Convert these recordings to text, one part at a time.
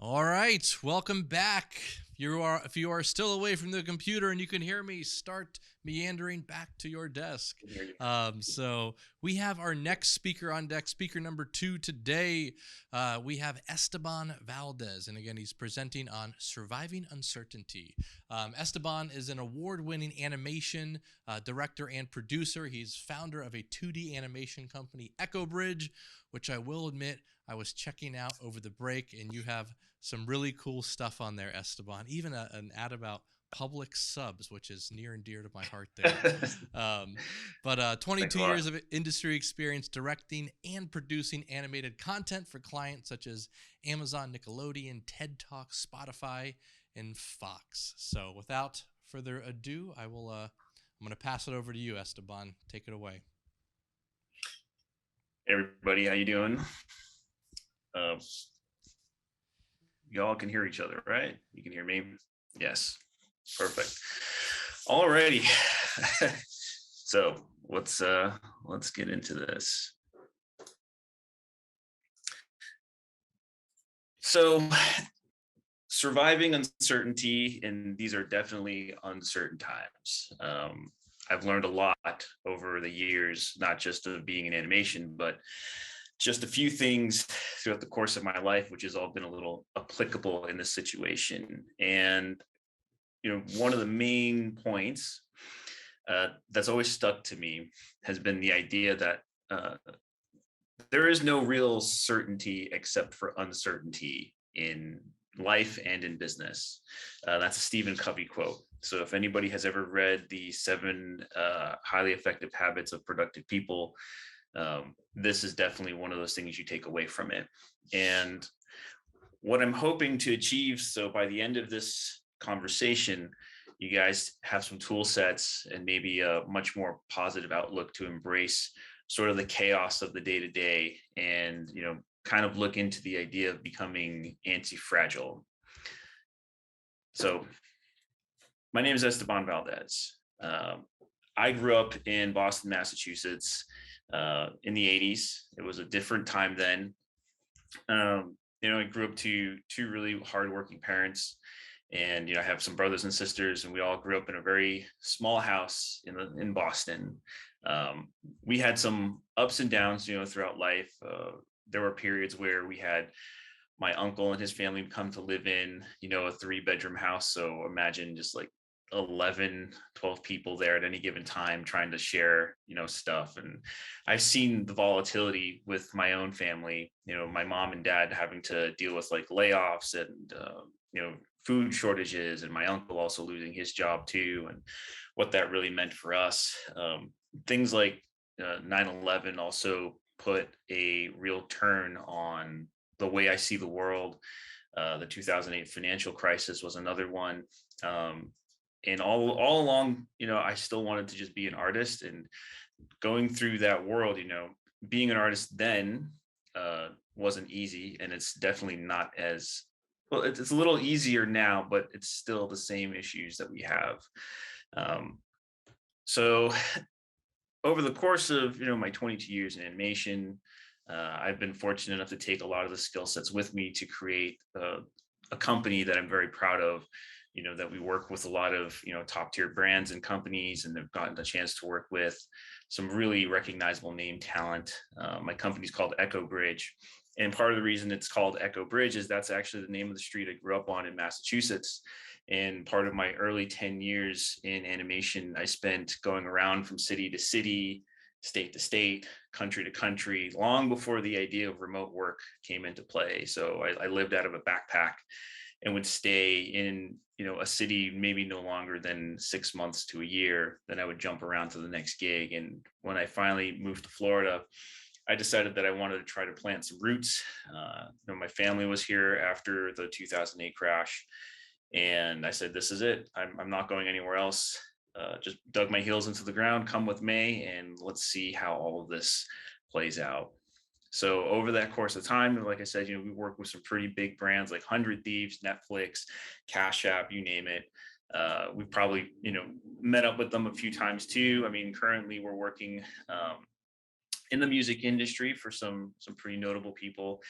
All right, welcome back. If you are still away from the computer and you can hear me, start meandering back to your desk. So we have our next speaker on deck, speaker number 2 today. We have Esteban Valdez, and again, he's presenting on surviving uncertainty. Esteban is an award-winning animation director and producer. He's founder of a 2D animation company, Echo Bridge, which I will admit I was checking out over the break, and you have some really cool stuff on there, Esteban. Even an ad about public subs, which is near and dear to my heart there. But 22 years of industry experience directing and producing animated content for clients such as Amazon, Nickelodeon, TED Talk, Spotify, and Fox. So without further ado, I'm going to pass it over to you, Esteban. Take it away. Hey everybody, how you doing? Y'all can hear each other, right? You can hear me? Yes, perfect. Alrighty. So let's get into this. So surviving uncertainty, and these are definitely uncertain times. I've learned a lot over the years, not just of being in animation, but just a few things throughout the course of my life, which has all been a little applicable in this situation. And, one of the main points that's always stuck to me has been the idea that there is no real certainty except for uncertainty in life and in business. That's a Stephen Covey quote. So if anybody has ever read the 7 highly effective habits of productive people, this is definitely one of those things you take away from it. And what I'm hoping to achieve, so by the end of this conversation, you guys have some tool sets and maybe a much more positive outlook to embrace sort of the chaos of the day-to-day and, kind of look into the idea of becoming anti-fragile. So my name is Esteban Valdez. I grew up in Boston, Massachusetts in the 80s. It was a different time then. I grew up to 2 really hardworking parents, and I have some brothers and sisters, and we all grew up in a very small house in Boston. We had some ups and downs, throughout life. There were periods where we had my uncle and his family come to live in, a 3-bedroom house. So imagine just like 11, 12 people there at any given time trying to share, stuff. And I've seen the volatility with my own family, my mom and dad having to deal with like layoffs and, food shortages, and my uncle also losing his job too, and what that really meant for us. Things like 9/11 also put a real turn on the way I see the world. The 2008 financial crisis was another one. And all along, I still wanted to just be an artist, and going through that world, being an artist then wasn't easy, and it's definitely not as well. It's a little easier now, but it's still the same issues that we have. So over the course of my 22 years in animation, I've been fortunate enough to take a lot of the skill sets with me to create a company that I'm very proud of. That we work with a lot of top tier brands and companies, and have gotten the chance to work with some really recognizable name talent. My company's called Echo Bridge, and part of the reason it's called Echo Bridge is that's actually the name of the street I grew up on in Massachusetts. And part of my early 10 years in animation, I spent going around from city to city, state to state, country to country, long before the idea of remote work came into play. So I lived out of a backpack and would stay in a city maybe no longer than 6 months to a year. Then I would jump around to the next gig. And when I finally moved to Florida, I decided that I wanted to try to plant some roots. My family was here after the 2008 crash, and I said, this is it. I'm not going anywhere else. Just dug my heels into the ground, come with me, and let's see how all of this plays out. So over that course of time, like I said, we work with some pretty big brands like 100 Thieves, Netflix, Cash App, you name it. We've probably, met up with them a few times too. I mean, currently we're working in the music industry for some pretty notable people.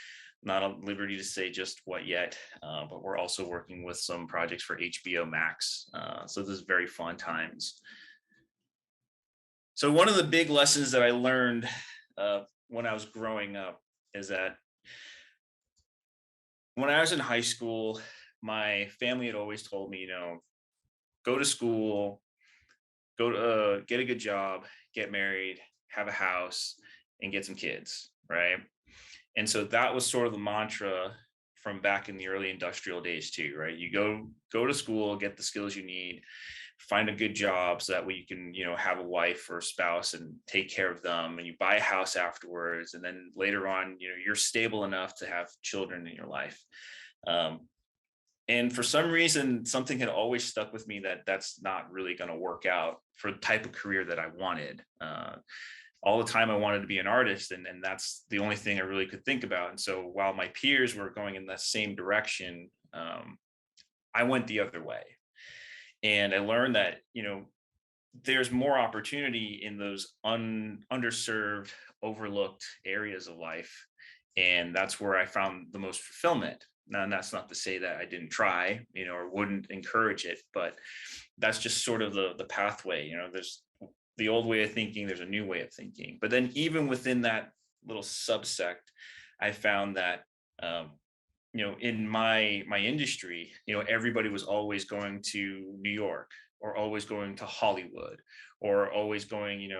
not at liberty to say just what yet, but we're also working with some projects for HBO Max. So this is very fun times. So one of the big lessons that I learned when I was growing up is that when I was in high school, my family had always told me, go to school, go to get a good job, get married, have a house, and get some kids, right? And so that was sort of the mantra from back in the early industrial days too, right? You go to school, get the skills you need, find a good job so that way you can, have a wife or a spouse and take care of them, and you buy a house afterwards, and then later on, you're stable enough to have children in your life. Um, and for some reason, something had always stuck with me that that's not really going to work out for the type of career that I wanted. All the time I wanted to be an artist, and that's the only thing I really could think about. And so while my peers were going in that same direction, I went the other way. And I learned that, there's more opportunity in those underserved, overlooked areas of life. And that's where I found the most fulfillment. Now, and that's not to say that I didn't try, or wouldn't encourage it, but that's just sort of the pathway. There's the old way of thinking, there's a new way of thinking. But then even within that little subsect, I found that in my industry, everybody was always going to New York, or always going to Hollywood, or always going,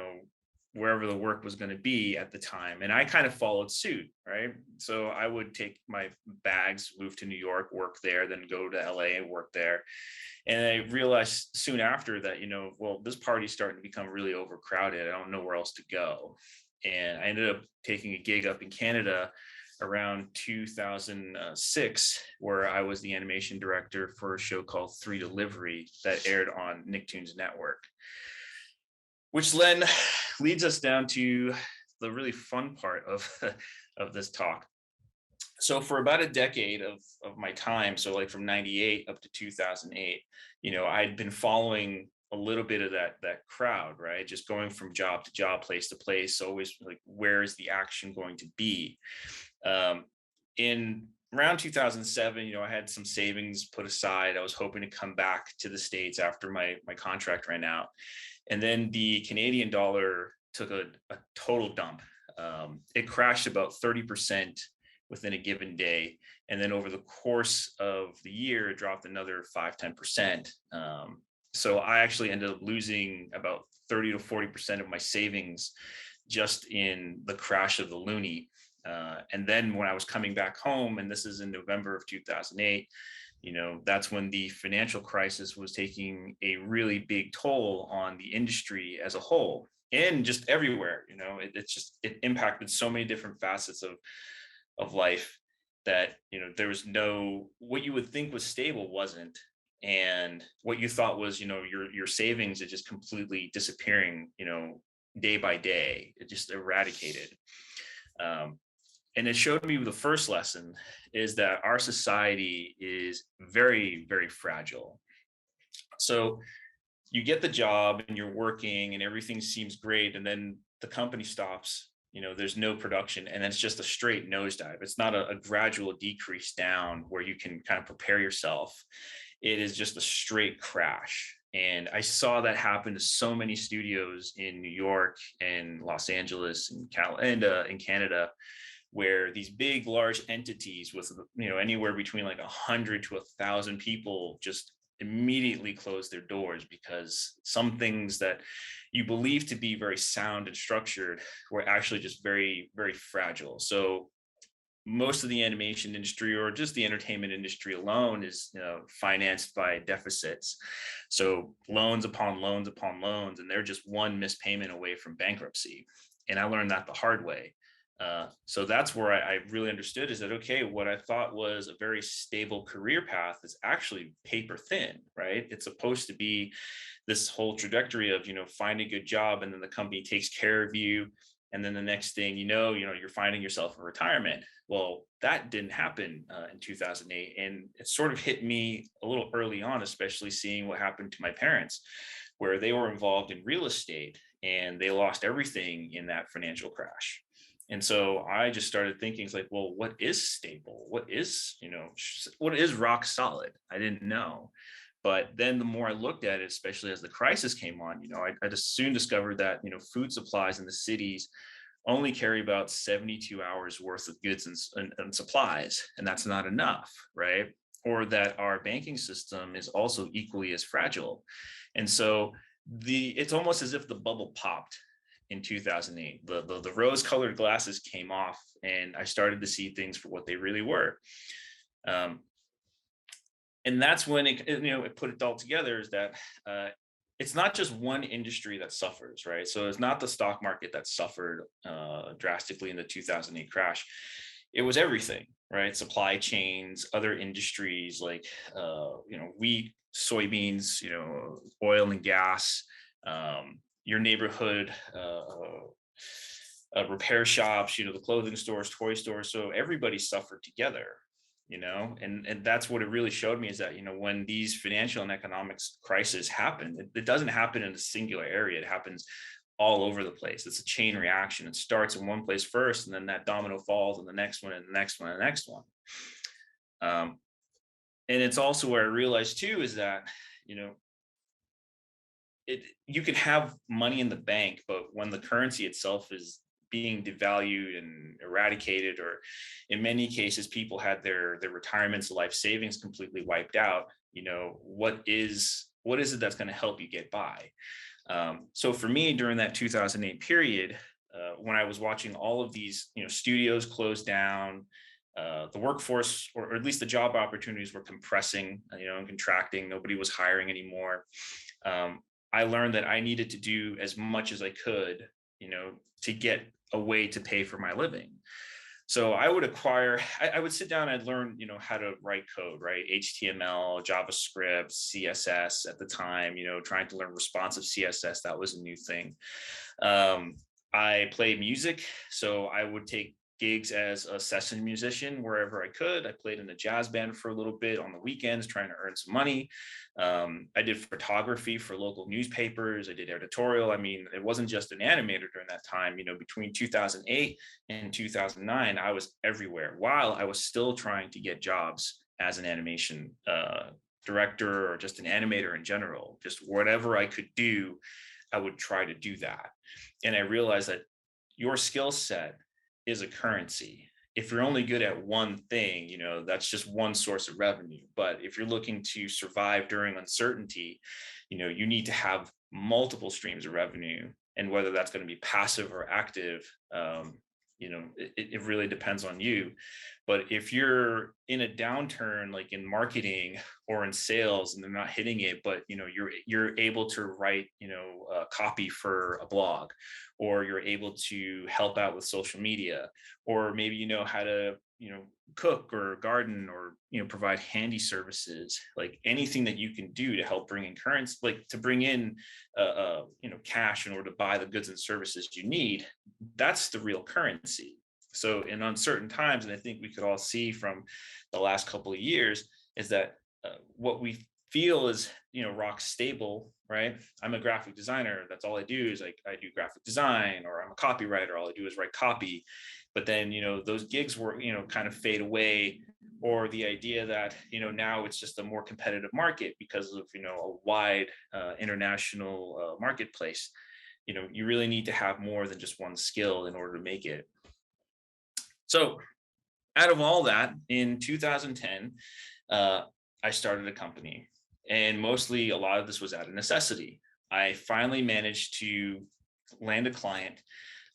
wherever the work was going to be at the time. And I kind of followed suit, right? So I would take my bags, move to New York, work there, then go to LA and work there. And I realized soon after that, well, this party's starting to become really overcrowded. I don't know where else to go. And I ended up taking a gig up in Canada around 2006, where I was the animation director for a show called 3 Delivery that aired on Nicktoons Network, which then leads us down to the really fun part of this talk. So for about a decade of my time, so like from 98 up to 2008, I'd been following a little bit of that crowd, right? Just going from job to job, place to place, always like, where is the action going to be? In around 2007, I had some savings put aside. I was hoping to come back to the States after my contract ran out. And then the Canadian dollar took a total dump. It crashed about 30% within a given day. And then over the course of the year, it dropped another 5-10%. So I actually ended up losing about 30 to 40% of my savings just in the crash of the loonie. And then when I was coming back home, and this is in November of 2008, that's when the financial crisis was taking a really big toll on the industry as a whole, and just everywhere. It impacted so many different facets of life that, there was what you would think was stable wasn't. And what you thought was, your savings are just completely disappearing, day by day. It just eradicated. And it showed me the first lesson is that our society is very, very fragile. So you get the job and you're working and everything seems great. And then the company stops, there's no production, and it's just a straight nosedive. It's not a gradual decrease down where you can kind of prepare yourself. It is just a straight crash. And I saw that happen to so many studios in New York and Los Angeles and in Canada, where these big, large entities with, anywhere between like 100 to 1,000 people just immediately close their doors because some things that you believe to be very sound and structured were actually just very, very fragile. So most of the animation industry, or just the entertainment industry alone, is financed by deficits. So loans upon loans upon loans, and they're just one missed payment away from bankruptcy. And I learned that the hard way. So that's where I really understood is that, okay, what I thought was a very stable career path is actually paper thin, right? It's supposed to be this whole trajectory of, find a good job and then the company takes care of you. And then the next thing you're finding yourself in retirement. Well, that didn't happen in 2008. And it sort of hit me a little early on, especially seeing what happened to my parents, where they were involved in real estate and they lost everything in that financial crash. And so I just started thinking, it's like, well, what is stable? What is rock solid? I didn't know. But then the more I looked at it, especially as the crisis came on, I just soon discovered that, food supplies in the cities only carry about 72 hours worth of goods and supplies, and that's not enough, right? Or that our banking system is also equally as fragile. And so it's almost as if the bubble popped in 2008. The rose colored glasses came off, and I started to see things for what they really were. Um, and that's when it put it all together, is that it's not just one industry that suffers, right? So it's not the stock market that suffered drastically in the 2008 crash. It was everything, right? Supply chains, other industries like wheat, soybeans, oil and gas, your neighborhood repair shops, the clothing stores, toy stores. So everybody suffered together, and that's what it really showed me, is that, when these financial and economics crisis happen, it doesn't happen in a singular area. It happens all over the place. It's a chain reaction. It starts in one place first, and then that domino falls, and the next one, and the next one, and the next one. And it's also where I realized too, is that, you can have money in the bank, but when the currency itself is being devalued and eradicated, or in many cases people had their retirements, life savings completely wiped out, what is it that's going to help you get by? So for me, during that 2008 period, when I was watching all of these studios close down, the workforce, or at least the job opportunities, were compressing, and contracting. Nobody was hiring anymore. I learned that I needed to do as much as I could, to get a way to pay for my living. So I would sit down and I'd learn, how to write code, right? HTML, JavaScript, CSS at the time, trying to learn responsive CSS. That was a new thing. I played music. So I would take gigs as a session musician wherever I could. I played in a jazz band for a little bit on the weekends, trying to earn some money. I did photography for local newspapers. I did editorial. I mean, it wasn't just an animator during that time. Between 2008 and 2009, I was everywhere while I was still trying to get jobs as an animation director, or just an animator in general. Just whatever I could do, I would try to do that. And I realized that your skill set is a currency. If you're only good at one thing, that's just one source of revenue. But if you're looking to survive during uncertainty, you need to have multiple streams of revenue. And whether that's going to be passive or active, it really depends on you. But if you're in a downturn, like in marketing or in sales, and they're not hitting it, but you're able to write copy for a blog, or you're able to help out with social media, or maybe you know how to cook or garden, or provide handy services, like anything that you can do to help bring in currency, like to bring in cash in order to buy the goods and services you need, that's the real currency. So in uncertain times, and I think we could all see from the last couple of years, is that what we feel is rock stable, right? I'm a graphic designer. That's all I do, is like I do graphic design, or I'm a copywriter. All I do is write copy. But then those gigs were kind of fade away, or the idea that now it's just a more competitive market because of a wide international marketplace. You really need to have more than just one skill in order to make it. So out of all that, in 2010, I started a company, and mostly a lot of this was out of necessity. I finally managed to land a client,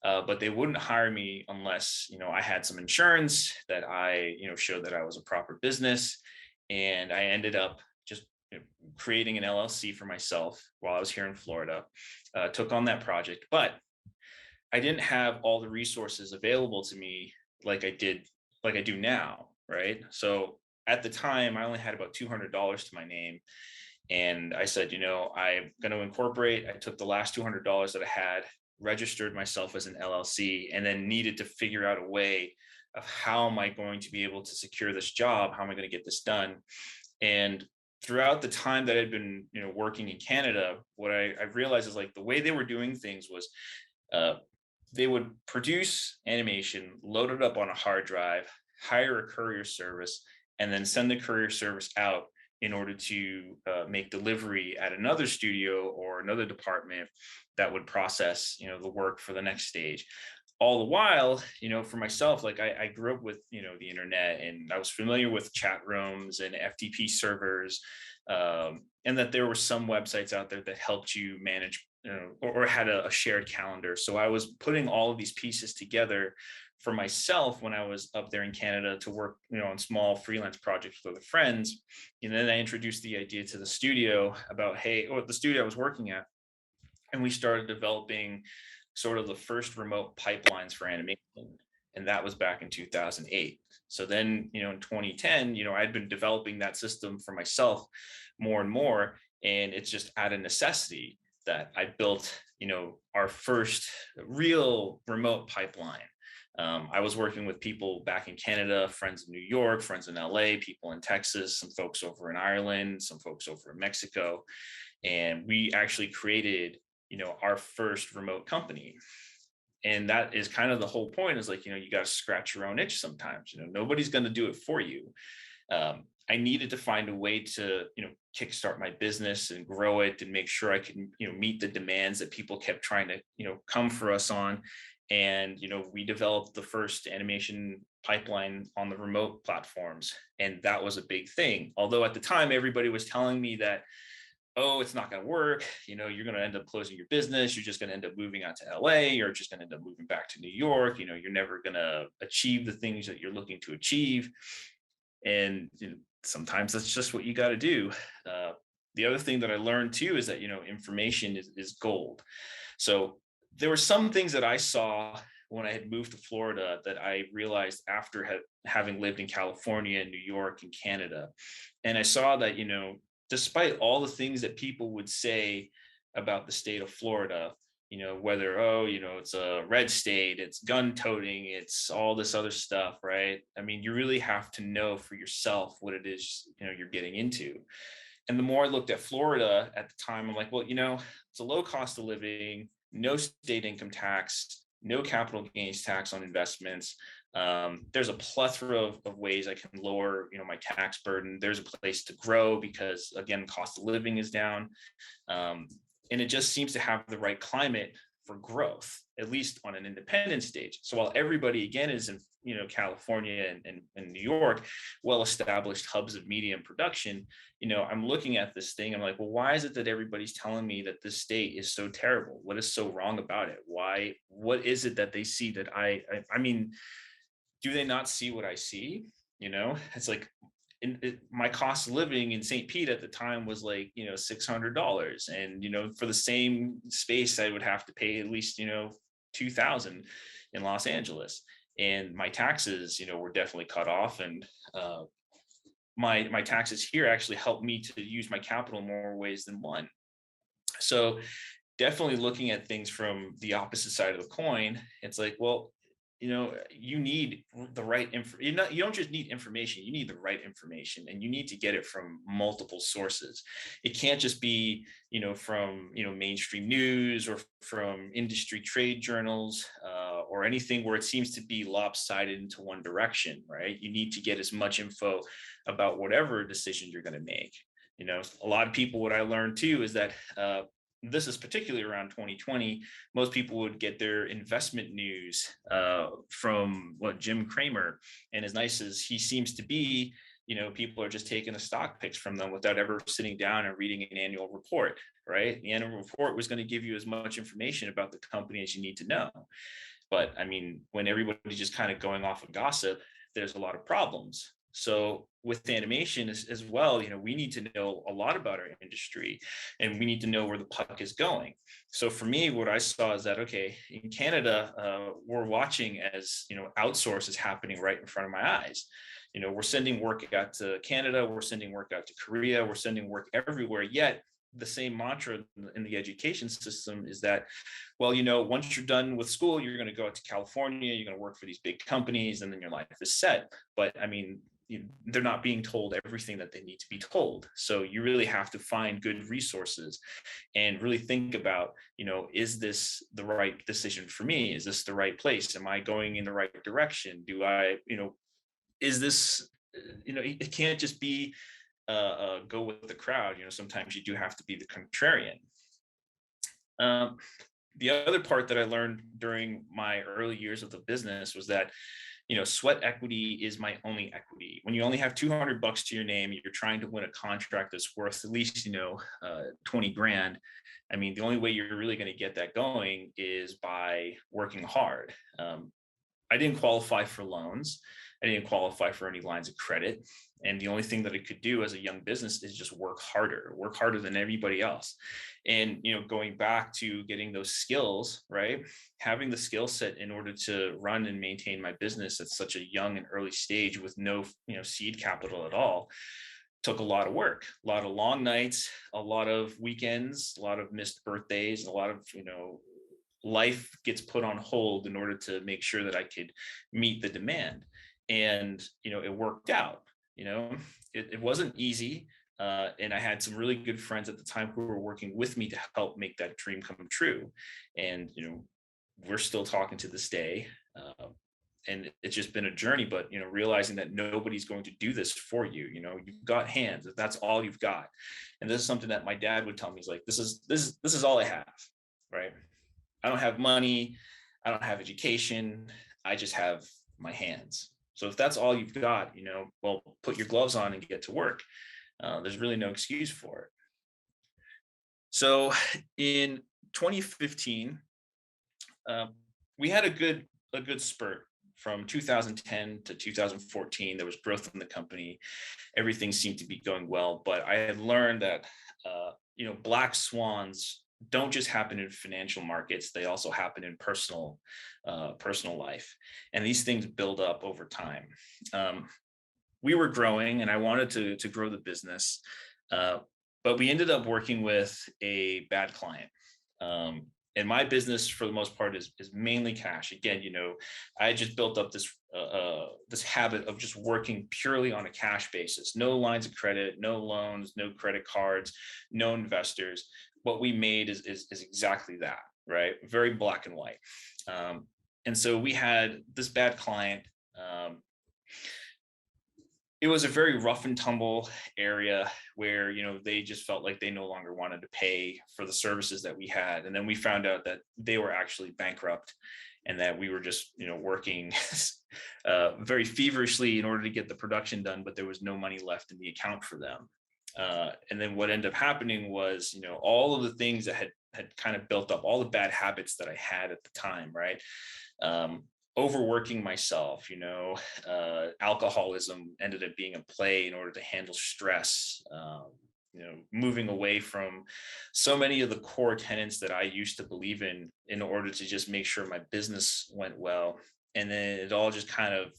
but they wouldn't hire me unless I had some insurance that I showed that I was a proper business. And I ended up just creating an LLC for myself while I was here in Florida. Took on that project, but I didn't have all the resources available to me like I do now, right? So at the time, I only had about $200 to my name. And I said, I'm going to incorporate. I took the last $200 that I had, registered myself as an LLC, and then needed to figure out a way of how am I going to be able to secure this job? How am I going to get this done? And throughout the time that I'd been, working in Canada, what I realized is, like, the way they were doing things was they would produce animation, load it up on a hard drive, hire a courier service, and then send the courier service out in order to make delivery at another studio or another department that would process, the work for the next stage. All the while, for myself, like I grew up with, the internet, and I was familiar with chat rooms and FTP servers, and that there were some websites out there that helped you manage, or had a shared calendar. So I was putting all of these pieces together for myself when I was up there in Canada to work, on small freelance projects with other friends. And then I introduced the idea to the studio about, hey, or the studio I was working at, and we started developing sort of the first remote pipelines for animation. And that was back in 2008. So then, in 2010, I'd been developing that system for myself more and more. And it's just out of necessity that I built, our first real remote pipeline. I was working with people back in Canada, friends in New York, friends in LA, people in Texas, some folks over in Ireland, some folks over in Mexico. And we actually created, our first remote company. And that is kind of the whole point, is like, you got to scratch your own itch sometimes. Nobody's going to do it for you. I needed to find a way to, kickstart my business and grow it and make sure I can, meet the demands that people kept trying to, come for us on. And, we developed the first animation pipeline on the remote platforms. And that was a big thing. Although at the time, everybody was telling me that, oh, it's not going to work. You're going to end up closing your business. You're just going to end up moving out to LA. You're just going to end up moving back to New York. You're never going to achieve the things that you're looking to achieve. And sometimes that's just what you got to do. The other thing that I learned too is that, information is gold. So there were some things that I saw when I had moved to Florida that I realized after having lived in California and New York and Canada. And I saw that, despite all the things that people would say about the state of Florida, whether, it's a red state, it's gun toting, it's all this other stuff, right? I mean, you really have to know for yourself what it is, you're getting into. And the more I looked at Florida at the time, I'm like, well, it's a low cost of living, no state income tax, no capital gains tax on investments. There's a plethora of ways I can lower, my tax burden. There's a place to grow because, again, cost of living is down. And it just seems to have the right climate for growth, at least on an independent stage. So while everybody, again, is in, California and New York, well-established hubs of media and production, I'm looking at this thing. I'm like, well, why is it that everybody's telling me that this state is so terrible? What is so wrong about it? What is it that they see that I mean, do they not see what I see? It's like, my cost of living in St. Pete at the time was like, $600. And, for the same space, I would have to pay at least, $2,000 in Los Angeles. And my taxes, were definitely cut off. And my taxes here actually helped me to use my capital in more ways than one. So definitely looking at things from the opposite side of the coin, it's like, well, you need the right you don't just need information, you need the right information, and you need to get it from multiple sources. It can't just be, from, mainstream news or from industry trade journals, or anything where it seems to be lopsided into one direction, right? You need to get as much info about whatever decision you're going to make. A lot of people, what I learned too is that, this is particularly around 2020, most people would get their investment news from Jim Cramer. And as nice as he seems to be, people are just taking the stock picks from them without ever sitting down and reading an annual report, right? The annual report was going to give you as much information about the company as you need to know. But I mean, when everybody's just kind of going off of gossip, there's a lot of problems. So with animation as well, we need to know a lot about our industry, and we need to know where the puck is going. So for me, what I saw is that, okay, in Canada, we're watching as, outsource is happening right in front of my eyes. We're sending work out to Canada, we're sending work out to Korea, we're sending work everywhere, yet the same mantra in the education system is that, well, once you're done with school, you're going to go out to California, you're going to work for these big companies, and then your life is set. But I mean, they're not being told everything that they need to be told. So you really have to find good resources and really think about, is this the right decision for me? Is this the right place? Am I going in the right direction? Do I, is this, it can't just be go with the crowd. Sometimes you do have to be the contrarian. The other part that I learned during my early years of the business was that, sweat equity is my only equity. When you only have $200 to your name, you're trying to win a contract that's worth at least, 20 grand. I mean, the only way you're really going to get that going is by working hard. I didn't qualify for loans. I didn't qualify for any lines of credit. And the only thing that I could do as a young business is just work harder than everybody else. And, going back to getting those skills, right? Having the skill set in order to run and maintain my business at such a young and early stage with no, seed capital at all, took a lot of work, a lot of long nights, a lot of weekends, a lot of missed birthdays, a lot of, life gets put on hold in order to make sure that I could meet the demand. And, it worked out. It wasn't easy. And I had some really good friends at the time who were working with me to help make that dream come true. And, we're still talking to this day. And it's just been a journey, but, realizing that nobody's going to do this for you. You've got hands, that's all you've got. And this is something that my dad would tell me. He's like, this is all I have. Right. I don't have money. I don't have education. I just have my hands. So if that's all you've got, well, put your gloves on and get to work. There's really no excuse for it. So in 2015, we had a good spurt from 2010 to 2014. There was growth in the company. Everything seemed to be going well, but I had learned that, black swans don't just happen in financial markets. They also happen in personal life. And these things build up over time. We were growing and I wanted to grow the business. But we ended up working with a bad client. And my business for the most part is mainly cash. Again, I just built up this habit of just working purely on a cash basis. No lines of credit, no loans, no credit cards, no investors. What we made is exactly that, right? Very black and white. And so we had this bad client. It was a very rough and tumble area where, they just felt like they no longer wanted to pay for the services that we had. And then we found out that they were actually bankrupt and that we were just, working very feverishly in order to get the production done, but there was no money left in the account for them. And then what ended up happening was, all of the things that had kind of built up, all the bad habits that I had at the time, right? Overworking myself, alcoholism ended up being a play in order to handle stress, moving away from so many of the core tenets that I used to believe in order to just make sure my business went well. And then it all just kind of,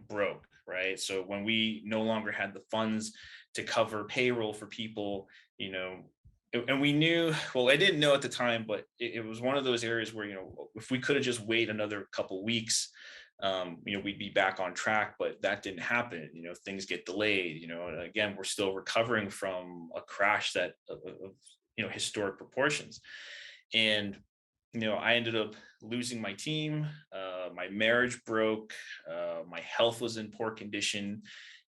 broke, right? So when we no longer had the funds to cover payroll for people, and we knew, well, I didn't know at the time, but it was one of those areas where, if we could have just waited another couple of weeks, we'd be back on track, but that didn't happen. Things get delayed, and again, we're still recovering from a crash that of historic proportions. And, I ended up losing my team, my marriage broke, my health was in poor condition,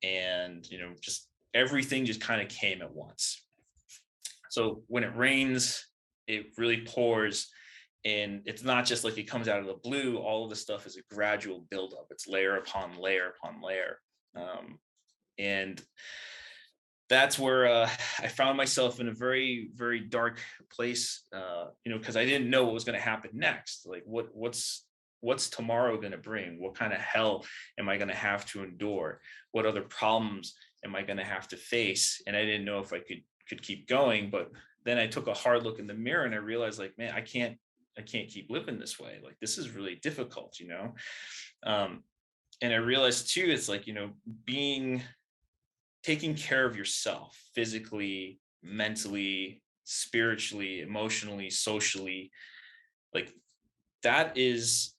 and, just everything just kind of came at once. So when it rains, it really pours, and it's not just like it comes out of the blue. All of this stuff is a gradual buildup. It's layer upon layer upon layer. And that's where I found myself in a very, very dark place, because I didn't know what was going to happen next. Like what's tomorrow going to bring? What kind of hell am I going to have to endure? What other problems am I going to have to face? And I didn't know if I could keep going. But then I took a hard look in the mirror and I realized, like, man, I can't keep living this way. Like, this is really difficult, and I realized too, it's like, taking care of yourself physically, mentally, spiritually, emotionally, socially, like that's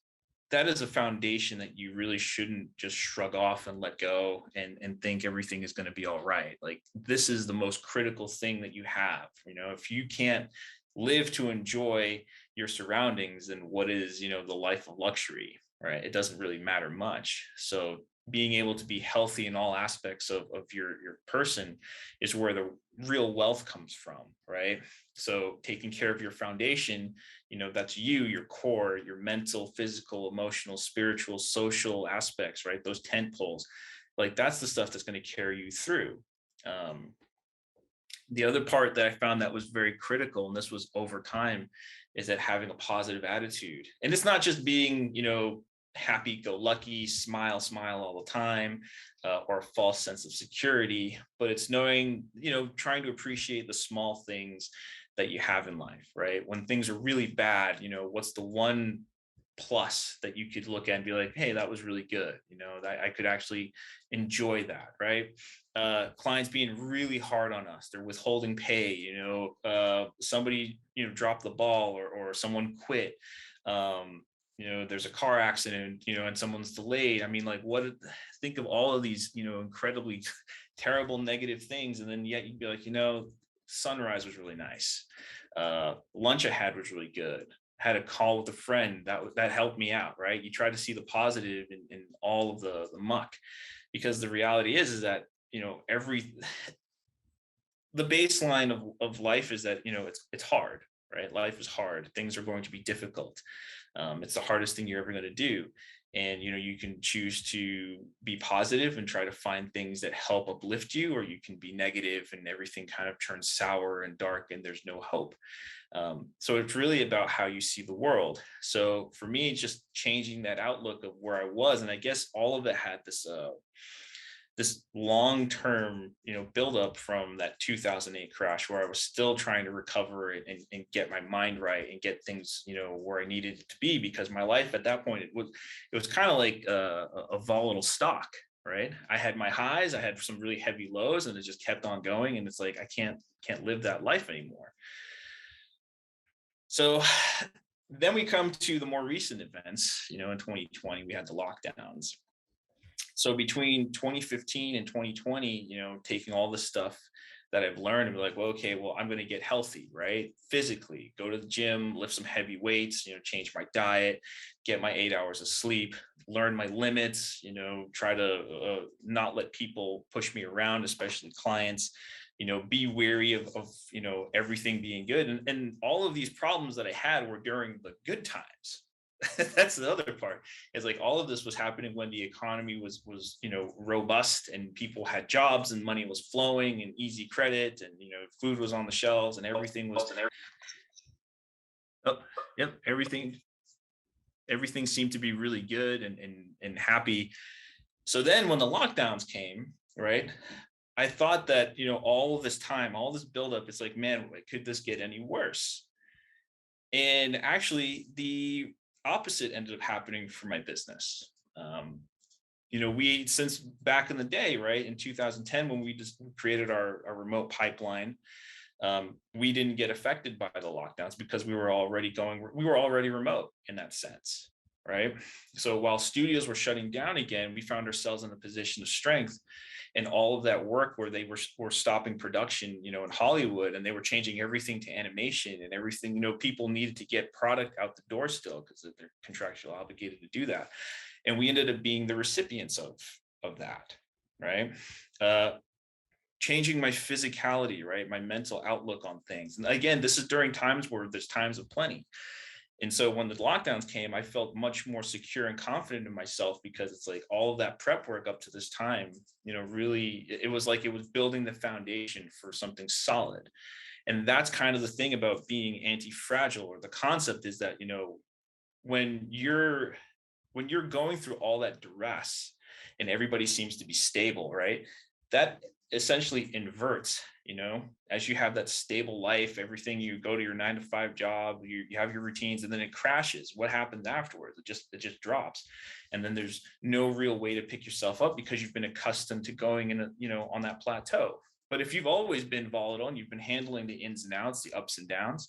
that is a foundation that you really shouldn't just shrug off and let go and think everything is going to be all right. Like, this is the most critical thing that you have. If you can't live to enjoy your surroundings, then what is, the life of luxury, right? It doesn't really matter much. So being able to be healthy in all aspects of your person is where the real wealth comes from, right? So taking care of your foundation, that's you, your core, your mental, physical, emotional, spiritual, social aspects, right? Those tent poles, like, that's the stuff that's going to carry you through. The other part that I found that was very critical, and this was over time, is that having a positive attitude. And it's not just being, happy-go-lucky, smile all the time, or a false sense of security, but it's knowing, trying to appreciate the small things that you have in life, right? When things are really bad, what's the one plus that you could look at and be like, hey, that was really good, that I could actually enjoy that, right? Clients being really hard on us, they're withholding pay, somebody dropped the ball, or someone quit, there's a car accident, and someone's delayed. I mean, like, think of all of these, incredibly terrible negative things, and then yet you'd be like, sunrise was really nice, lunch I had was really good, had a call with a friend that helped me out, right? You try to see the positive in all of the muck, because the reality is that, the baseline of life is that, it's hard, right? Life is hard. Things are going to be difficult. It's the hardest thing you're ever going to do. And, you can choose to be positive and try to find things that help uplift you, or you can be negative and everything kind of turns sour and dark and there's no hope. So it's really about how you see the world. So for me, it's just changing that outlook of where I was. And I guess all of it had this long-term, buildup from that 2008 crash, where I was still trying to recover it and get my mind right and get things, where I needed it to be, because my life at that point, it was kind of like a volatile stock, right? I had my highs, I had some really heavy lows, and it just kept on going. And it's like, I can't live that life anymore. So then we come to the more recent events, in 2020, we had the lockdowns. So between 2015 and 2020, taking all this stuff that I've learned and be like, well, okay, well, I'm going to get healthy, right? Physically, go to the gym, lift some heavy weights, change my diet, get my 8 hours of sleep, learn my limits, try to not let people push me around, especially clients, be wary of everything being good. And all of these problems that I had were during the good times. That's the other part, is like, all of this was happening when the economy was robust, and people had jobs and money was flowing and easy credit, and food was on the shelves and everything was everything seemed to be really good and happy. So then when the lockdowns came, right, I thought that all of this time, all this buildup, it's like, man, could this get any worse? And actually, the opposite ended up happening for my business. We, since back in the day, right, in 2010, when we just created our remote pipeline, we didn't get affected by the lockdowns because we were already remote in that sense, right? So while studios were shutting down again, we found ourselves in a position of strength. And all of that work where they were stopping production, in Hollywood, and they were changing everything to animation and everything, people needed to get product out the door still because they're contractually obligated to do that. And we ended up being the recipients of that, right? Changing my physicality, right? My mental outlook on things. And again, this is during times where there's times of plenty. And so when the lockdowns came, I felt much more secure and confident in myself, because it's like all of that prep work up to this time, really, it was like it was building the foundation for something solid. And that's kind of the thing about being anti-fragile, or the concept is that, when you're going through all that duress and everybody seems to be stable, right? That essentially inverts, as you have that stable life, everything, you go to your 9-to-5 job, you have your routines, and then it crashes. What happens afterwards? It just drops. And then there's no real way to pick yourself up, because you've been accustomed to going in, on that plateau. But if you've always been volatile and you've been handling the ins and outs, the ups and downs,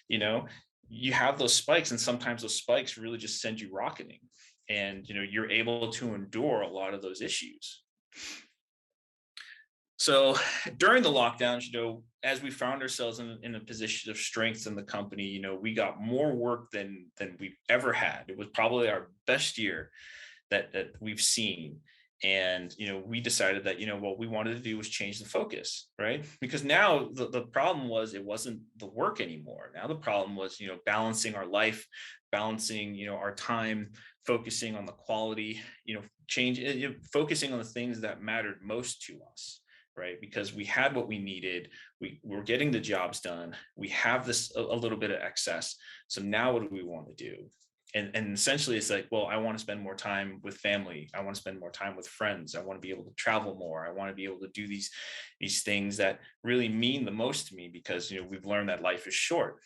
you have those spikes, and sometimes those spikes really just send you rocketing. and you're able to endure a lot of those issues. So during the lockdowns, as we found ourselves in a position of strength in the company, we got more work than we've ever had. It was probably our best year that we've seen. And we decided that what we wanted to do was change the focus, right? Because now the problem was, it wasn't the work anymore. Now the problem was balancing our life, balancing our time, focusing on the quality, focusing on the things that mattered most to us, right? Because we had what we needed, we were getting the jobs done, we have this a little bit of excess. So now what do we want to do? And essentially it's like, well, I want to spend more time with family, I want to spend more time with friends, I want to be able to travel more, I want to be able to do these things that really mean the most to me, because we've learned that life is short.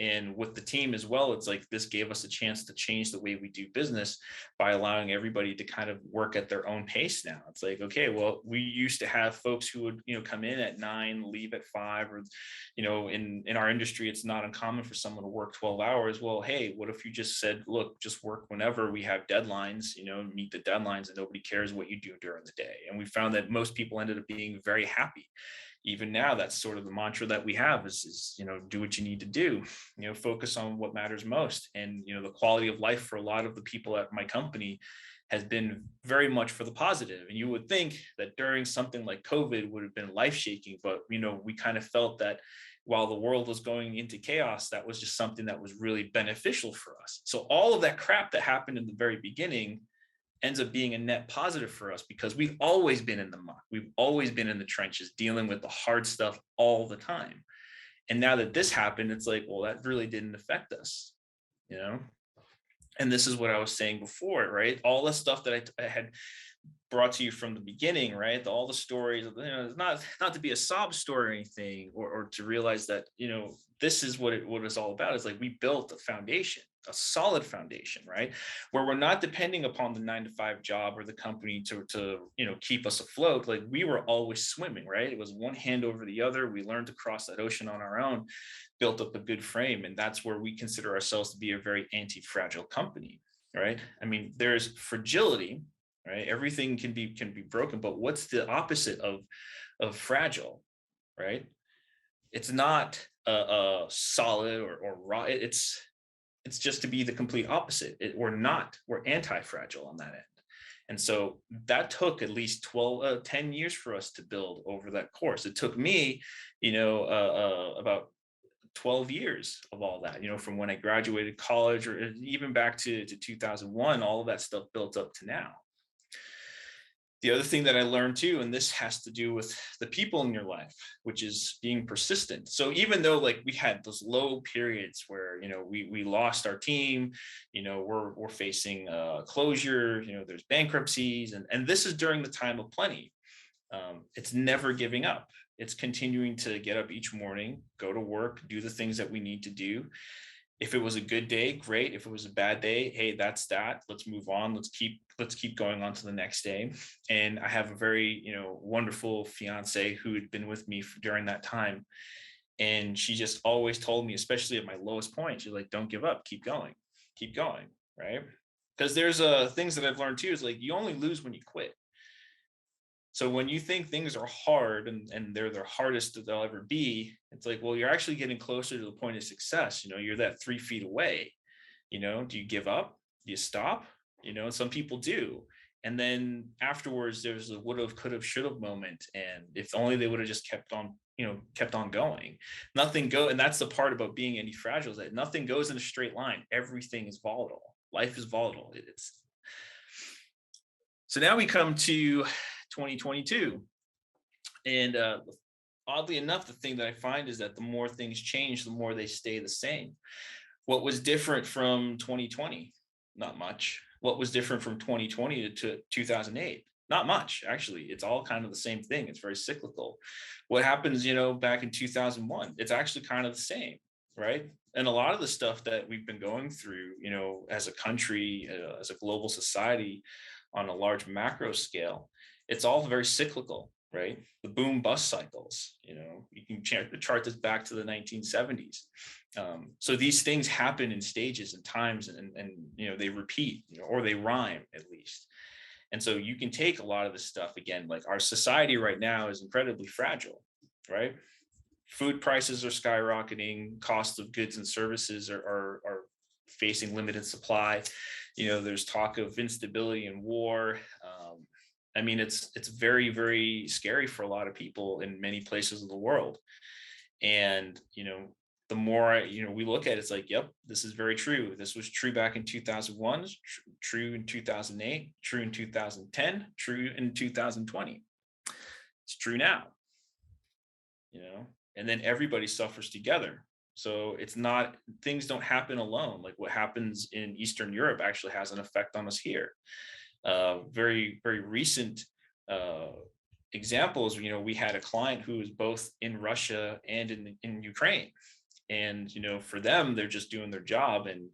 And with the team as well, it's like this gave us a chance to change the way we do business by allowing everybody to kind of work at their own pace now. It's like, okay, well, we used to have folks who would come in at 9, leave at 5, or in our industry, it's not uncommon for someone to work 12 hours. Well, hey, what if you just said, look, just work whenever, we have deadlines, meet the deadlines, and nobody cares what you do during the day. And we found that most people ended up being very happy. Even now, that's sort of the mantra that we have is do what you need to do, focus on what matters most. And the quality of life for a lot of the people at my company has been very much for the positive. And you would think that during something like COVID would have been life-shaking, but we kind of felt that while the world was going into chaos, that was just something that was really beneficial for us. So all of that crap that happened in the very beginning ends up being a net positive for us, because we've always been in the muck. We've always been in the trenches dealing with the hard stuff all the time. And now that this happened, it's like, well, that really didn't affect us, And this is what I was saying before, right? All the stuff that I had brought to you from the beginning, right? All the stories, it's not to be a sob story or anything, or to realize that, this is what it's all about. It's like we built a foundation, a solid foundation, right? Where we're not depending upon the 9-to-5 job or the company to keep us afloat. Like we were always swimming, right? It was one hand over the other. We learned to cross that ocean on our own, built up a good frame. And that's where we consider ourselves to be a very anti-fragile company, right? I mean, there's fragility, right? Everything can be broken, but what's the opposite of fragile, right? It's not a solid or raw. It's just to be the complete opposite. We're anti-fragile on that end. And so that took at least 10 years for us to build over that course. It took me, about 12 years of all that, from when I graduated college, or even back to 2001, all of that stuff built up to now. The other thing that I learned too, and this has to do with the people in your life, which is being persistent. So even though like we had those low periods where, we lost our team, we're facing closure, there's bankruptcies, and this is during the time of plenty. It's never giving up. It's continuing to get up each morning, go to work, do the things that we need to do. If it was a good day, great. If it was a bad day, hey, that's that. Let's move on. Let's keep going on to the next day. And I have a very, wonderful fiance who had been with me during that time. And she just always told me, especially at my lowest point, she's like, don't give up, keep going, right? Because there's things that I've learned too, is like, you only lose when you quit. So when you think things are hard and they're the hardest that they'll ever be, it's like, well, you're actually getting closer to the point of success. You're that 3 feet away. Do you give up? Do you stop? Some people do. And then afterwards, there's a would have, could have, should have moment. And if only they would have just kept on going. And that's the part about being anti-fragile, is that nothing goes in a straight line. Everything is volatile. Life is volatile. So now we come to 2022. And oddly enough, the thing that I find is that the more things change, the more they stay the same. What was different from 2020? Not much. What was different from 2020 to 2008? Not much, actually. It's all kind of the same thing. It's very cyclical. What happens, back in 2001? It's actually kind of the same, right? And a lot of the stuff that we've been going through, as a country, as a global society, on a large macro scale, it's all very cyclical, right? The boom bust cycles, you can chart this back to the 1970s. So these things happen in stages and times, and they repeat, or they rhyme at least. And so you can take a lot of this stuff, again, like our society right now is incredibly fragile, right? Food prices are skyrocketing, cost of goods and services are facing limited supply. There's talk of instability and war. I mean, it's very, very scary for a lot of people in many places of the world. And the more we look at it, it's like, yep, this is very true. This was true back in 2001, true in 2008, true in 2010, true in 2020. It's true now. And then everybody suffers together. So it's not, things don't happen alone. Like what happens in Eastern Europe actually has an effect on us here. Very, very recent examples, we had a client who was both in Russia and in Ukraine. And, for them, they're just doing their job. And,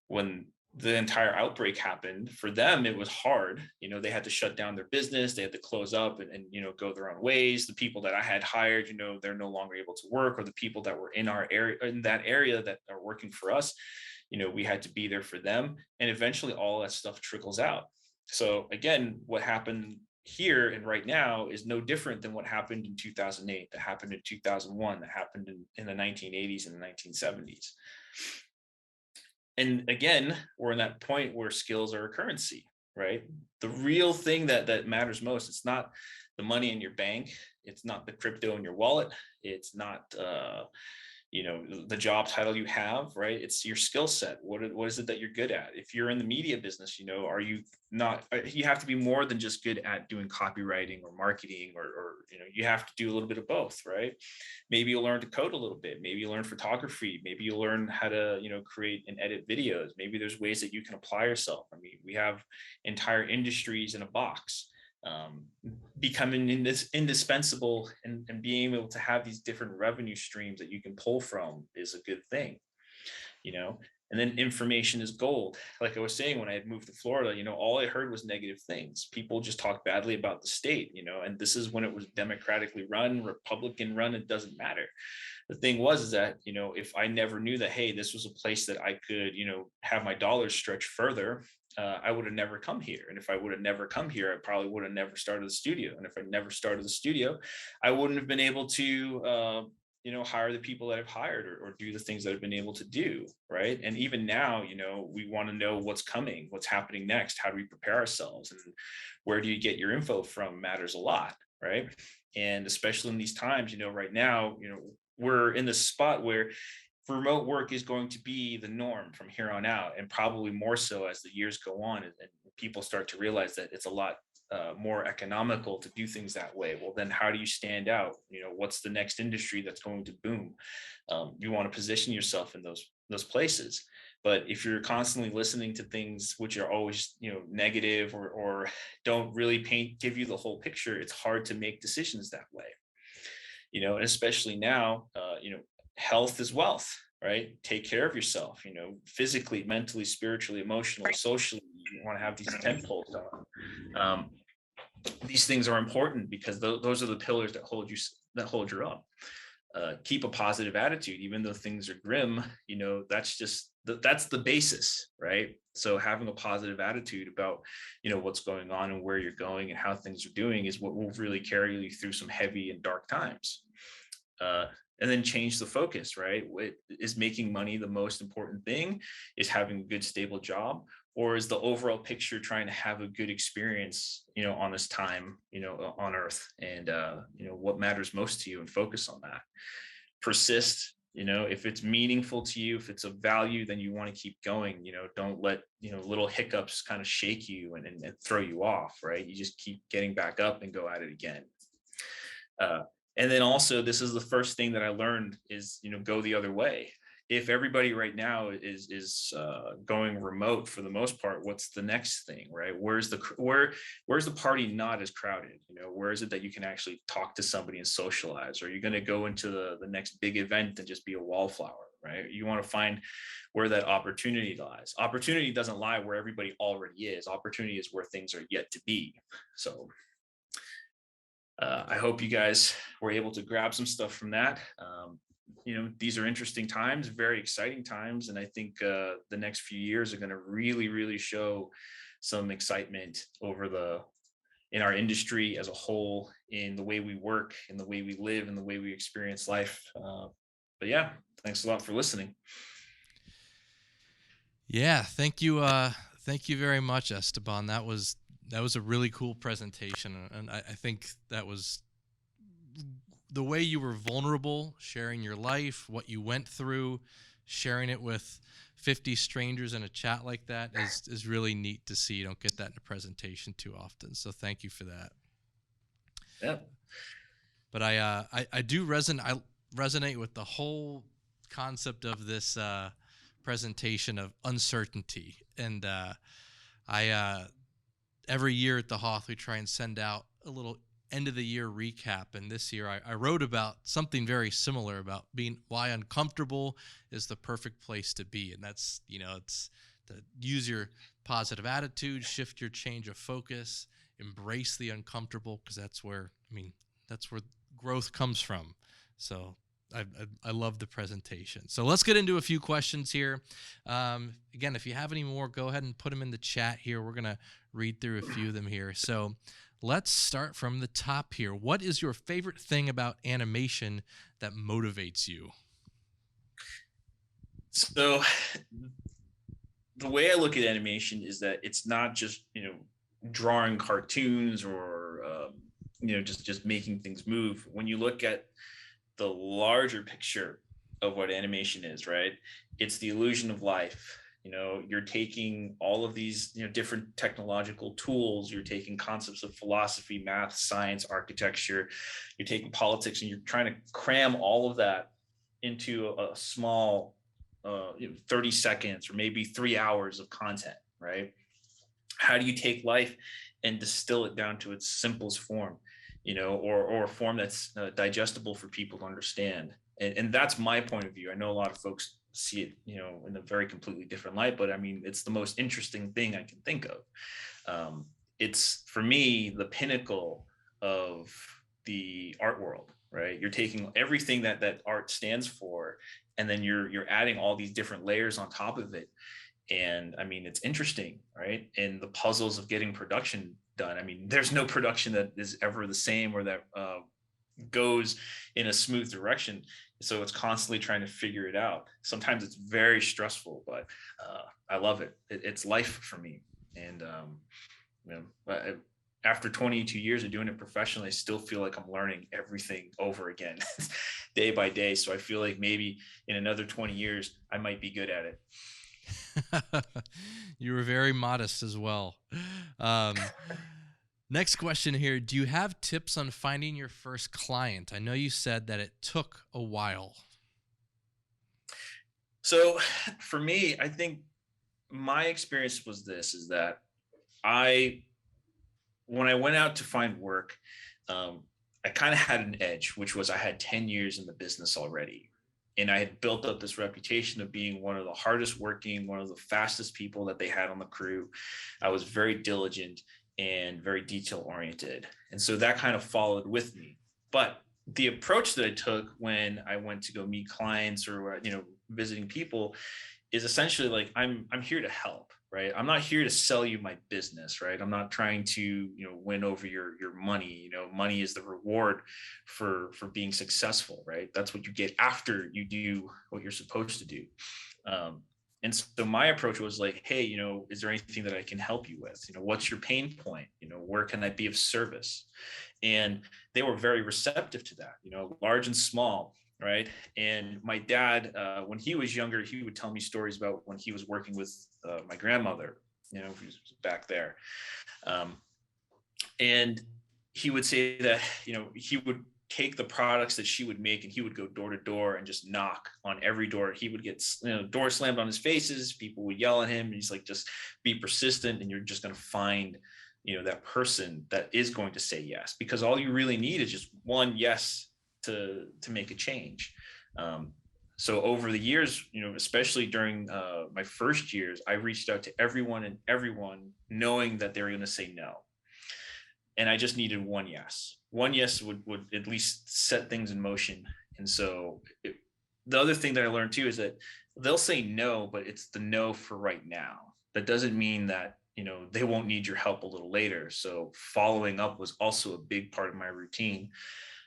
when the entire outbreak happened, for them, it was hard. They had to shut down their business. They had to close up and go their own ways. The people that I had hired, they're no longer able to work, or the people that were in our area, in that area that are working for us, we had to be there for them. And eventually all that stuff trickles out. So again, what happened here and right now is no different than what happened in 2008, that happened in 2001, that happened in the 1980s and the 1970s. And again, we're in that point where skills are a currency, right? The real thing that matters most, it's not the money in your bank. It's not the crypto in your wallet. It's not, the job title you have, right? It's your skill set. What is it that you're good at? If you're in the media business, are you not, you have to be more than just good at doing copywriting or marketing, or you have to do a little bit of both, right? Maybe you'll learn to code a little bit. Maybe you'll learn photography. Maybe you'll learn how to, create and edit videos. Maybe there's ways that you can apply yourself. I mean, we have entire industries in a box. Becoming indispensable, and being able to have these different revenue streams that you can pull from is a good thing, and then information is gold. Like I was saying, when I had moved to Florida, all I heard was negative things. People just talk badly about the state, and this is when it was democratically run, Republican run, it doesn't matter. The thing was that, if I never knew that, hey, this was a place that I could, have my dollars stretch further, I would have never come here. And if I would have never come here, I probably would have never started the studio. And if I never started the studio, I wouldn't have been able to, hire the people that I've hired, or do the things that I've been able to do. Right. And even now, we want to know what's coming, what's happening next. How do we prepare ourselves? And where do you get your info from matters a lot. Right. And especially in these times, right now, we're in the spot where remote work is going to be the norm from here on out, and probably more so as the years go on, and people start to realize that it's a lot more economical to do things that way. Well, then how do you stand out? What's the next industry that's going to boom? You want to position yourself in those places. But if you're constantly listening to things which are always, negative, or don't really give you the whole picture, it's hard to make decisions that way. And especially now, health is wealth, right? Take care of yourself, physically, mentally, spiritually, emotionally, socially. You want to have these tent poles on. These things are important because those are the pillars that hold you up. Keep a positive attitude, even though things are grim. That's the basis, right? So having a positive attitude about, what's going on and where you're going and how things are doing is what will really carry you through some heavy and dark times. And then change the focus, right? Is making money the most important thing? Is having a good, stable job? Or is the overall picture trying to have a good experience, on this time, on Earth? And, what matters most to you, and focus on that. Persist. If it's meaningful to you, if it's of value, then you want to keep going. Don't let, little hiccups kind of shake you and throw you off, right? You just keep getting back up and go at it again. And then also, this is the first thing that I learned is, go the other way. If everybody right now is going remote for the most part, what's the next thing, right? Where's the party not as crowded? Where is it that you can actually talk to somebody and socialize? Or are you going to go into the next big event and just be a wallflower, right? You want to find where that opportunity lies. Opportunity doesn't lie where everybody already is. Opportunity is where things are yet to be. So I hope you guys were able to grab some stuff from that. These are interesting times, very exciting times, and I think the next few years are going to really, really show some excitement in our industry as a whole, in the way we work, in the way we live, in the way we experience life. But yeah, thanks a lot for listening. Yeah, thank you. Thank you very much, Esteban. That was a really cool presentation, and I think that was the way you were vulnerable, sharing your life, what you went through, sharing it with 50 strangers in a chat like that is really neat to see. You don't get that in a presentation too often. So thank you for that. Yeah. But I do resonate with the whole concept of this presentation of uncertainty. And every year at the Hoth, we try and send out a little end of the year recap. And this year I wrote about something very similar about why uncomfortable is the perfect place to be. And that's, it's to use your positive attitude, shift your change of focus, embrace the uncomfortable, because that's where growth comes from. So I love the presentation. So let's get into a few questions here. Again, if you have any more, go ahead and put them in the chat here. We're going to read through a few of them here. So let's start from the top here. What is your favorite thing about animation that motivates you? So the way I look at animation is that it's not just, drawing cartoons or, just making things move. When you look at the larger picture of what animation is, right? It's the illusion of life. You're taking all of these, different technological tools, you're taking concepts of philosophy, math, science, architecture, you're taking politics, and you're trying to cram all of that into a small 30 seconds or maybe 3 hours of content, right? How do you take life and distill it down to its simplest form, or a form that's digestible for people to understand? And that's my point of view. I know a lot of folks see it, in a very completely different light, but I mean, it's the most interesting thing I can think of. It's, for me, the pinnacle of the art world, right? You're taking everything that art stands for, and then you're adding all these different layers on top of it. And I mean, it's interesting, right? And the puzzles of getting production done. I mean, there's no production that is ever the same or that goes in a smooth direction. So it's constantly trying to figure it out. Sometimes it's very stressful, but I love it. It's life for me. And after 22 years of doing it professionally, I still feel like I'm learning everything over again, day by day. So I feel like maybe in another 20 years, I might be good at it. You were very modest as well. Next question here. Do you have tips on finding your first client? I know you said that it took a while. So for me, I think my experience was this, is that when I went out to find work, I kind of had an edge, which was I had 10 years in the business already. And I had built up this reputation of being one of the hardest working, one of the fastest people that they had on the crew. I was very diligent and very detail oriented. And so that kind of followed with me. But the approach that I took when I went to go meet clients or, visiting people is essentially like, I'm here to help, right? I'm not here to sell you my business, right? I'm not trying to, win over your money. Money is the reward for being successful, right? That's what you get after you do what you're supposed to do. And so my approach was like, hey, is there anything that I can help you with? What's your pain point? Where can I be of service? And they were very receptive to that, large and small. Right. And my dad, when he was younger, he would tell me stories about when he was working with my grandmother, who was back there. And he would say that, he would take the products that she would make and he would go door to door and just knock on every door. He would get, door slammed on his faces. People would yell at him. And he's like, just be persistent and you're just going to find, that person that is going to say yes, because all you really need is just one yes to make a change. So over the years, especially during my first years, I reached out to everyone knowing that they were going to say no. And I just needed one yes. One yes would at least set things in motion. And so the other thing that I learned too is that they'll say no, but it's the no for right now. That doesn't mean that, they won't need your help a little later. So following up was also a big part of my routine.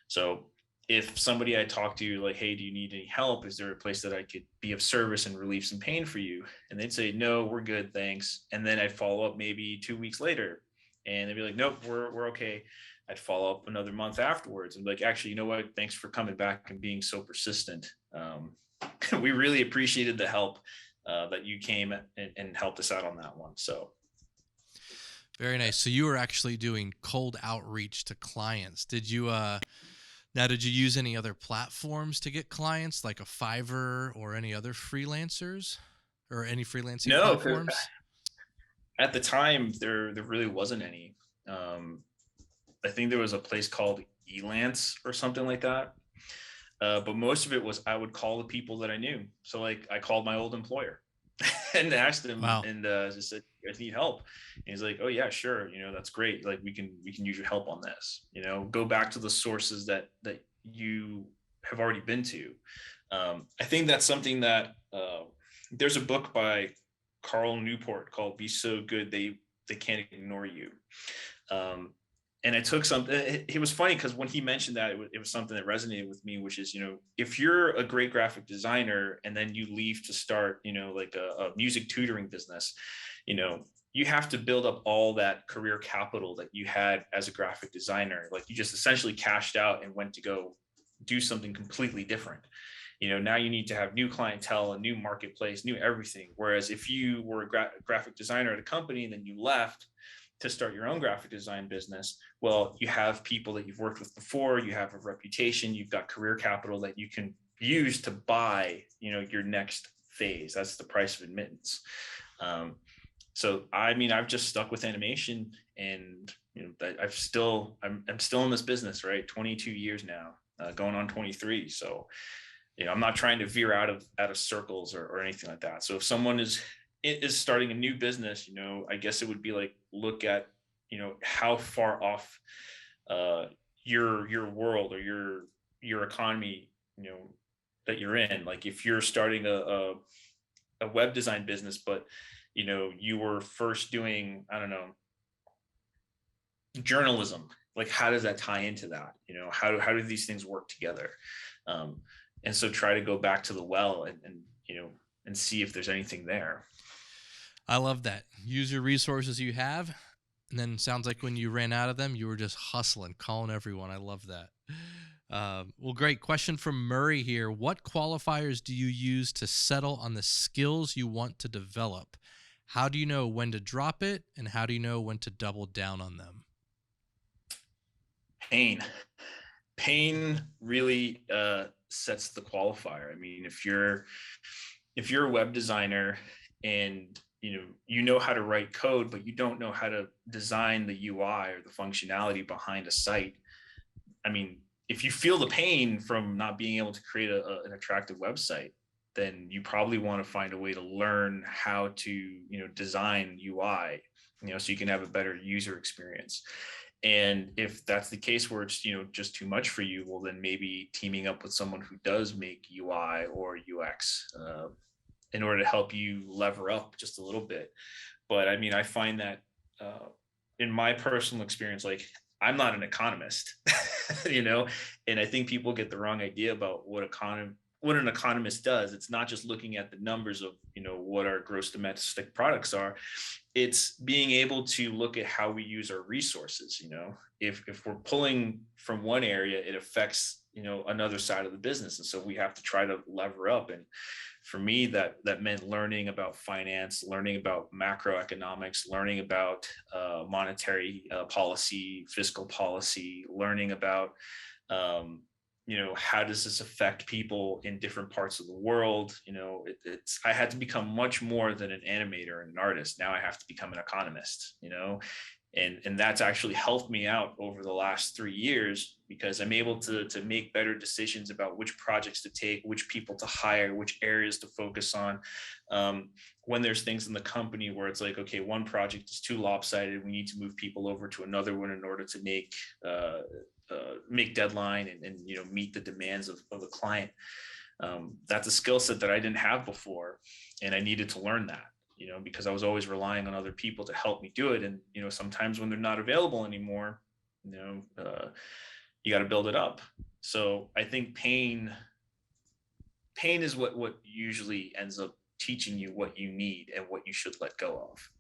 So if somebody I talked to, like, hey, do you need any help? Is there a place that I could be of service and relieve some pain for you? And they'd say, no, we're good, thanks. And then I'd follow up maybe 2 weeks later, and they'd be like, nope, we're okay. I'd follow up another month afterwards and be like, actually, you know what? Thanks for coming back and being so persistent. We really appreciated the help that you came and helped us out on that one. So. Very nice. So you were actually doing cold outreach to clients. Did you use any other platforms to get clients, like a Fiverr or any other freelancers or any freelancing platforms? At the time, there really wasn't any. I think there was a place called Elance or something like that. But most of it was I would call the people that I knew. So like I called my old employer and asked him, wow. and just said, "You guys need help?" And he's like, "Oh yeah, sure. That's great. Like we can use your help on this. Go back to the sources that you have already been to." I think that's something that there's a book by Carl Newport called "Be So Good They Can't Ignore You." And I took something. It was funny because when he mentioned that, it was something that resonated with me, which is, if you're a great graphic designer and then you leave to start, like a music tutoring business, you have to build up all that career capital that you had as a graphic designer. Like you just essentially cashed out and went to go do something completely different. Now you need to have new clientele, a new marketplace, new everything. Whereas if you were a graphic designer at a company and then you left to start your own graphic design business, well, you have people that you've worked with before, you have a reputation, you've got career capital that you can use to buy, your next phase. That's the price of admittance. So, I mean, I've just stuck with animation, and, I'm still in this business, right? 22 years now, going on 23. So, I'm not trying to veer out of circles or anything like that. So if someone is starting a new business, I guess it would be like, look at, how far off your world or your economy, that you're in. Like if you're starting a web design business, but, you were first doing, I don't know, journalism, like how does that tie into that? How do these things work together? And so try to go back to the well and see if there's anything there. I love that. Use your resources you have. And then sounds like when you ran out of them, you were just hustling, calling everyone. I love that. Well, great question from Murray here. What qualifiers do you use to settle on the skills you want to develop? How do you know when to drop it? And how do you know when to double down on them? Pain really sets the qualifier. I mean, if you're a web designer and you know how to write code, but you don't know how to design the UI or the functionality behind a site. I mean, if you feel the pain from not being able to create an attractive website, then you probably want to find a way to learn how to design UI, so you can have a better user experience. And if that's the case where it's just too much for you, well, then maybe teaming up with someone who does make UI or UX in order to help you lever up just a little bit. But I mean, I find that in my personal experience, like I'm not an economist, and I think people get the wrong idea about what an economist does. It's not just looking at the numbers of what our gross domestic products are. It's being able to look at how we use our resources. If we're pulling from one area, it affects another side of the business, and so we have to try to lever up. And for me, that meant learning about finance, learning about macroeconomics, learning about monetary policy, fiscal policy, learning about how does this affect people in different parts of the world? I had to become much more than an animator and an artist. Now I have to become an economist, And that's actually helped me out over the last 3 years, because I'm able to make better decisions about which projects to take, which people to hire, which areas to focus on. When there's things in the company where it's like, okay, one project is too lopsided, we need to move people over to another one in order to make deadline and meet the demands of the client. That's a skill set that I didn't have before, and I needed to learn that, because I was always relying on other people to help me do it. And, sometimes when they're not available anymore, you got to build it up. So I think pain is what usually ends up teaching you what you need and what you should let go of.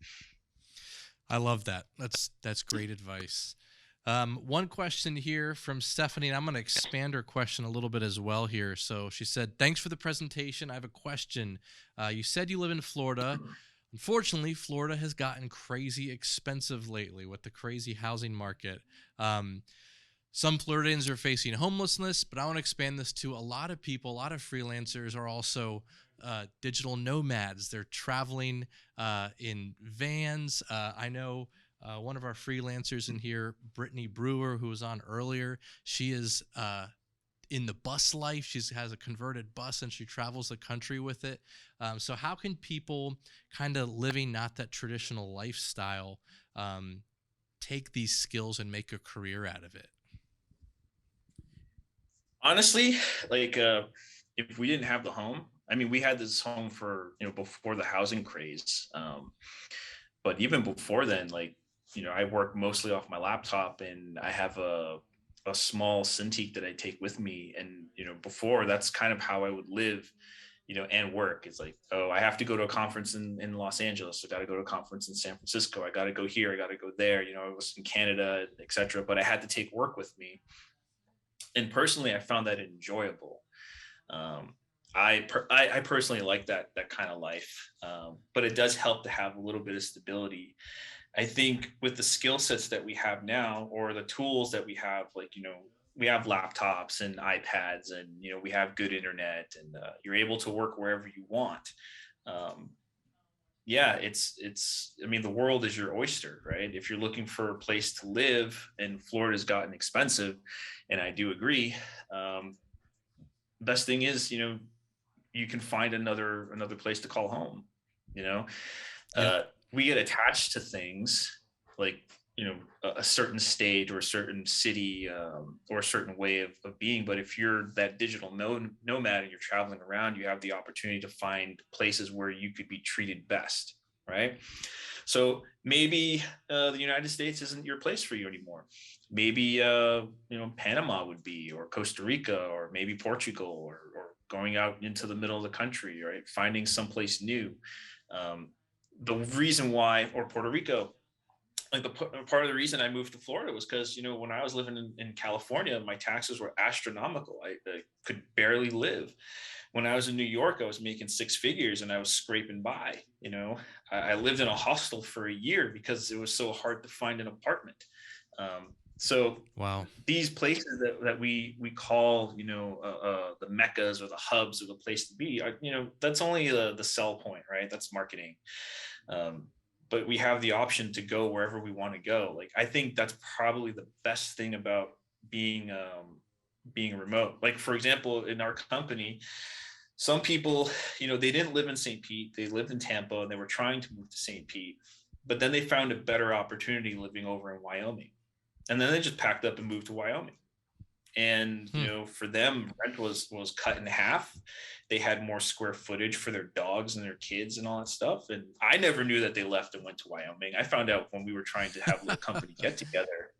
I love that. That's great advice. One question here from Stephanie, and I'm going to expand her question a little bit as well here. So she said, thanks for the presentation. I have a question. You said you live in Florida. Unfortunately, Florida has gotten crazy expensive lately with the crazy housing market. Some Floridians are facing homelessness, but I want to expand this to a lot of people. A lot of freelancers are also digital nomads. They're traveling in vans. I know one of our freelancers in here, Brittany Brewer, who was on earlier, she is in the bus life. She has a converted bus and she travels the country with it. So how can people kind of living not that traditional lifestyle take these skills and make a career out of it? Honestly, like if we didn't have the home, I mean, we had this home for, before the housing craze. But even before then, like, I work mostly off my laptop, and I have a small Cintiq that I take with me. And, before, that's kind of how I would live, and work. It's like, oh, I have to go to a conference in Los Angeles. I got to go to a conference in San Francisco. I got to go here. I got to go there. I was in Canada, etc. But I had to take work with me. And personally, I found that enjoyable. I personally like that kind of life, but it does help to have a little bit of stability. I think with the skill sets that we have now, or the tools that we have, like, we have laptops and iPads, and, we have good internet, and you're able to work wherever you want. Yeah, I mean, the world is your oyster, right? If you're looking for a place to live, and Florida's gotten expensive, and I do agree, best thing is, you can find another place to call home. Yep. We get attached to things like, a certain state or a certain city, or a certain way of being. But if you're that digital nomad and you're traveling around, you have the opportunity to find places where you could be treated best, right? So maybe the United States isn't your place for you anymore. Maybe Panama would be, or Costa Rica, or maybe Portugal, or going out into the middle of the country, right? Finding someplace new. The reason why, or Puerto Rico, like part of the reason I moved to Florida was because, when I was living in California, my taxes were astronomical. I could barely live. When I was in New York, I was making six figures and I was scraping by. I lived in a hostel for a year because it was so hard to find an apartment. So Wow. These places that we call, the meccas or the hubs or the place to be, that's only the sell point, right? That's marketing. But we have the option to go wherever we want to go. Like, I think that's probably the best thing about being remote. Like, for example, in our company, some people, they didn't live in St. Pete. They lived in Tampa and they were trying to move to St. Pete, but then they found a better opportunity living over in Wyoming. And then they just packed up and moved to Wyoming. And, for them, rent was cut in half. They had more square footage for their dogs and their kids and all that stuff. And I never knew that they left and went to Wyoming. I found out when we were trying to have a little company get together,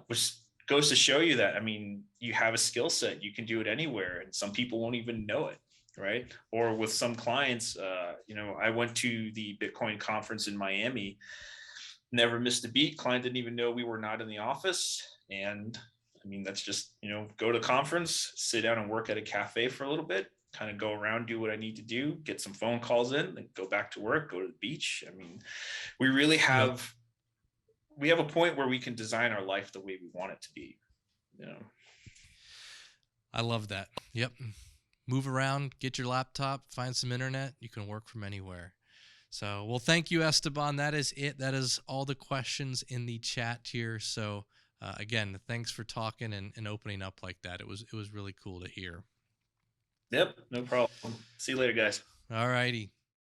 which goes to show you that, I mean, you have a skill set, you can do it anywhere, and some people won't even know it, right? Or with some clients, I went to the Bitcoin conference in Miami, never missed a beat. Client didn't even know we were not in the office. And I mean, that's just, go to conference, sit down and work at a cafe for a little bit, kind of go around, do what I need to do, get some phone calls in, then go back to work, go to the beach. I mean, we really have, we have a point where we can design our life the way we want it to be. I love that. Yep. Move around, get your laptop, find some internet. You can work from anywhere. So, well, thank you, Esteban. That is it. That is all the questions in the chat here. So, again, thanks for talking and opening up like that. It was really cool to hear. Yep, no problem. See you later, guys. All righty.